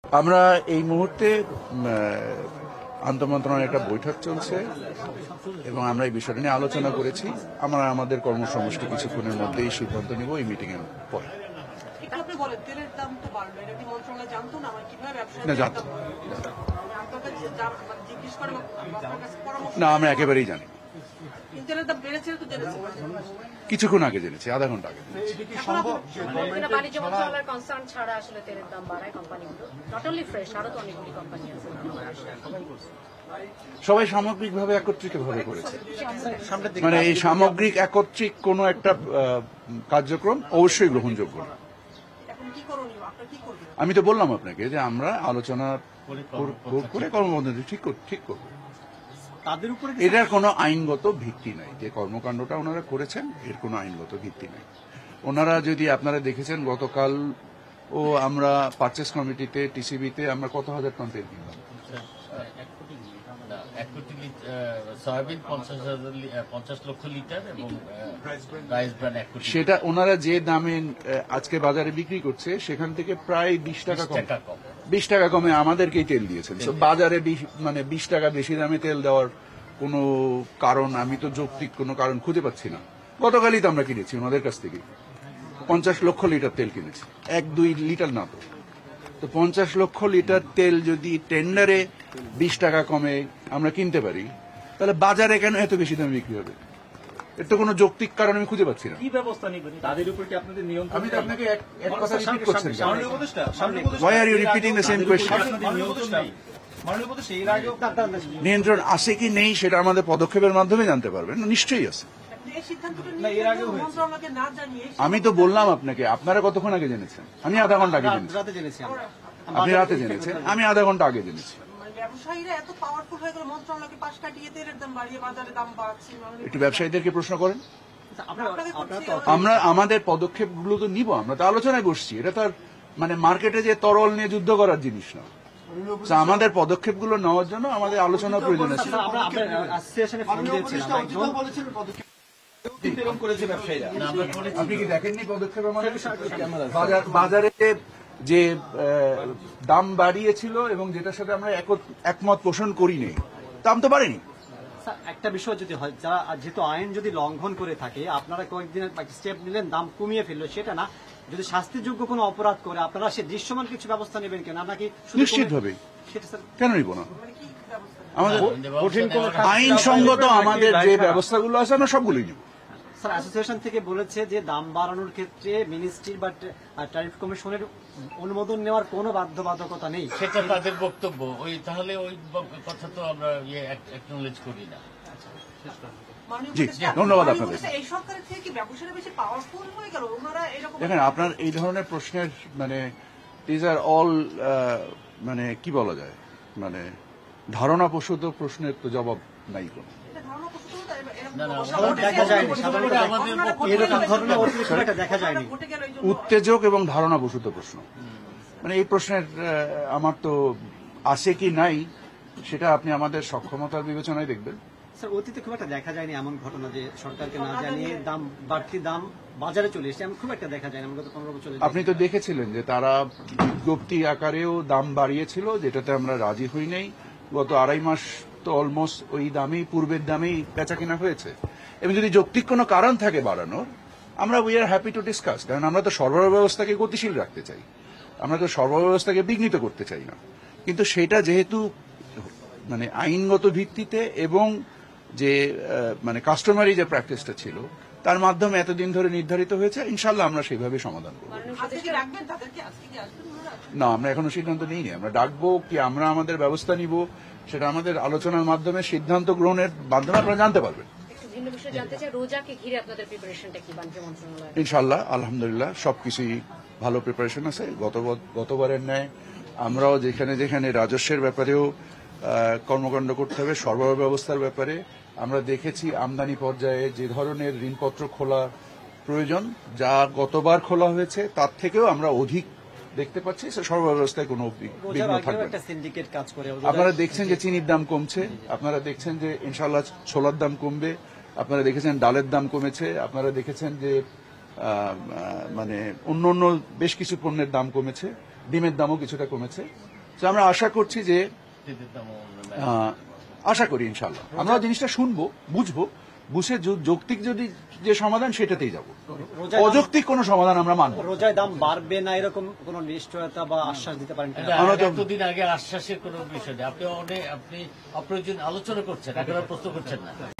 আমরা এই মুহূর্তে আন্তঃমন্ত্রণালয়ের একটা বৈঠক চলছে এবং আমরা এই বিষয়টা নিয়ে আলোচনা করেছি। আমরা আমাদের কর্মসমষ্টি কিছুক্ষণের মধ্যেই সিদ্ধান্ত নিব এই মিটিং এর পরে। না জানতো না, আমরা একেবারেই জানি কিছুক্ষণ আগে জেনেছি, আধা ঘন্টা আগে। সবাই সামগ্রিকভাবে একত্রিতভাবে করেছে, মানে এই সামগ্রিক একত্রিক কোনো একটা কার্যক্রম অবশ্যই গ্রহণযোগ্য না। আমি তো বললাম আপনাকে যে আমরা আলোচনা করে কর্মপদ্ধতি ঠিক করব। এটার কোনো আইনগত ভিত্তি নাই, যে কর্মকাণ্ডটা ওনারা করেছেন এর কোনো আইনগত ভিত্তি নাই। ওনারা যদি আপনারা দেখেছেন গতকাল আমরা পারচেস কমিটিতে টিসিবিতে আমরা কত হাজার টন তেল কিনলাম, সয়াবিন 50 লক্ষ লিটার এবং সেটা ওনারা যে দামে আজকে বাজারে বিক্রি করছে সেখান থেকে প্রায় 20 টাকা কমে আমাদেরকেই তেল দিয়েছেন। বাজারে মানে 20 টাকা বেশি দামে তেল দেওয়ার কোনো কারণ, আমি তো যৌক্তিক কোনো কারণ খুঁজে পাচ্ছি না। গতকালই তো আমরা কিনেছি ওনাদের কাছ থেকে 50 লক্ষ লিটার তেল কিনেছি, 1-2 লিটার না তো 50 লক্ষ লিটার তেল যদি টেন্ডারে 20 টাকা কমে আমরা কিনতে পারি, তাহলে বাজারে কেন এত বেশি দামে বিক্রি হবে? এর তো কোনো যৌক্তিক কারণ আমি খুঁজে পাচ্ছি না। কি ব্যবস্থা নেবেন তাদের উপর? কি আপনাদের নিয়ন্ত্রণ? আমি তো আপনাকে এক কথা রিপিট করছেন। Why are you repeating the same question? নিয়ন্ত্রণ আছে কি নেই সেটা আমাদের পদক্ষেপের মাধ্যমে জানতে পারবেন। নিশ্চয়ই আছে। আমি তো বললাম আপনাকে, আপনারা কতক্ষণ আগে জেনেছেন? আমি আধা ঘন্টা আগে জেনেছি। আপনি রাতে জেনেছেন, আমি আধা ঘন্টা আগে জেনেছি। একটু ব্যবসায়ীদেরকে প্রশ্ন করেন। আমরা আমাদের পদক্ষেপগুলো তো নিব, আমরা তো আলোচনায় বসছি। এটা তো মানে মার্কেটে যে তরল নিয়ে যুদ্ধ করার জিনিস না। আমাদের পদক্ষেপগুলো নেওয়ার জন্য আমাদের আলোচনার প্রয়োজন আছে। আপনি কি দেখেননি পদক্ষেপ? বাজারে যে দাম বাড়িয়েছিল এবং যেটার সাথে আমরা একমত পোষণ করিনি, দাম তো বাড়েনি। একটা বিষয় যদি হয়, যারা যেহেতু আইন যদি লঙ্ঘন করে থাকে, আপনারা কয়েকদিনের স্টেপ নিলেন, দাম কমিয়ে ফেললো, সেটা না, যদি শাস্তিযোগ্য কোনো অপরাধ করে আপনারা সে দৃশ্যমান কিছু ব্যবস্থা নেবেন কেন? নাকি নিশ্চিতভাবে কেন নিব না? আমাদের আইনসঙ্গত আমাদের যে ব্যবস্থাগুলো আছে আমরা সবগুলোই নিব। স্যার, অ্যাসোসিয়েশন থেকে বলেছে যে দাম বাড়ানোর ক্ষেত্রে মিনিস্ট্রি বা ট্যারিফ কমিশনের অনুমোদন নেওয়ার কোনো বাধ্যবাধকতা নেই, সেটা তাদের বক্তব্য। তাহলে ওই কথা তো আমরা অ্যাকনোলেজ করি না। জি, ধন্যবাদ আপনাদের। দেখেন, আপনার এই ধরনের প্রশ্নের মানে দিজ আর অল মানে কি বলা যায়, মানে ধারণাপ্রসূত প্রশ্নের তো জবাব নাই কোনো। উত্তেজক এবং ধারণাপ্রসূত প্রশ্ন, মানে এই প্রশ্নের আমার তো আছে কি নাই সেটা আপনি আমাদের সক্ষমতার বিবেচনায় দেখবেন। স্যার, অতীতে খুব একটা দেখা যায়নি এমন ঘটনা যে সরকারকে না জানিয়ে দাম বাড়তি দাম বাজারে চলে এসেছে, এমন খুব একটা দেখা যায় না। গত 15 বছর আপনি তো দেখেছিলেন যে তারা বিজ্ঞপ্তি আকারেও দাম বাড়িয়েছিল, যেটাতে আমরা রাজি হই নাই। গত 2.5 মাস তো অলমোস্ট ওই দামেই, পূর্বের দামেই বেচা কেনা হয়েছে। এবং যদি যৌক্তিক কোনো কারণ থাকে বাড়ানোর, আমরা we are happy to discuss. কারণ আমরা তো সরবরাহ ব্যবস্থাকে গতিশীল রাখতে চাই, আমরা তো সরবরাহ ব্যবস্থাকে বিঘ্নিত করতে চাই না। কিন্তু সেটা যেহেতু মানে আইনগত ভিত্তিতে এবং যে মানে কাস্টমারি যে প্র্যাকটিসটা ছিল তার মাধ্যমে এতদিন ধরে নির্ধারিত হয়েছে, ইনশাল্লাহ আমরা সেইভাবে সমাধান করব। না, আমরা এখনো সিদ্ধান্ত নিইনি। আমরা ডাকবো কি আমরা আমাদের ব্যবস্থা নিব সেটা আমাদের আলোচনার মাধ্যমে, সিদ্ধান্ত গ্রহণের মাধ্যমে আপনারা জানতে পারবেন। ইনশাল্লাহ আলহামদুলিল্লাহ সবকিছুই ভালো প্রিপারেশন আছে। গতবারের ন্যায় আমরাও যেখানে যেখানে রাজস্বের ব্যাপারেও কর্মকাণ্ড করতে হবে, সরবরাহ ব্যবস্থার ব্যাপারে আমরা দেখেছি আমদানি পর্যায়ে যে ধরনের ঋণপত্র খোলা প্রয়োজন, যা গতবার খোলা হয়েছে তার থেকেও আমরা অধিক দেখতে পাচ্ছি। সরবরাহ ব্যবস্থায় কোনো বিঘ্ন থাকবে না। আপনারা দেখছেন যে চিনির দাম কমছে, আপনারা দেখছেন যে ইনশাল্লাহ ছোলার দাম কমবে, আপনারা দেখেছেন ডালের দাম কমেছে, আপনারা দেখেছেন যে মানে অন্য বেশ কিছু পণ্যের দাম কমেছে, ডিমের দামও কিছুটা কমেছে। তো আমরা আশা করছি যে তৃতীয়তম আশা করি ইনশাল্লাহ আমরা জিনিসটা শুনবো, বুঝবো, বুঝে যৌক্তিক যদি যে সমাধান সেটাতেই যাব। রোজায় অযৌক্তিক কোনো সমাধান আমরা মানব না। রোজায় দাম বাড়বে না এরকম কোন নিশ্চয়তা বা আশ্বাস দিতে পারেন কিনা? এটা আমরা তো- এতদিন আগে আশ্বাসের কোনো বিষয় নেই। আপনি অপ্রয়োজন আলোচনা করছেন, এখন আর প্রশ্ন করছেন না।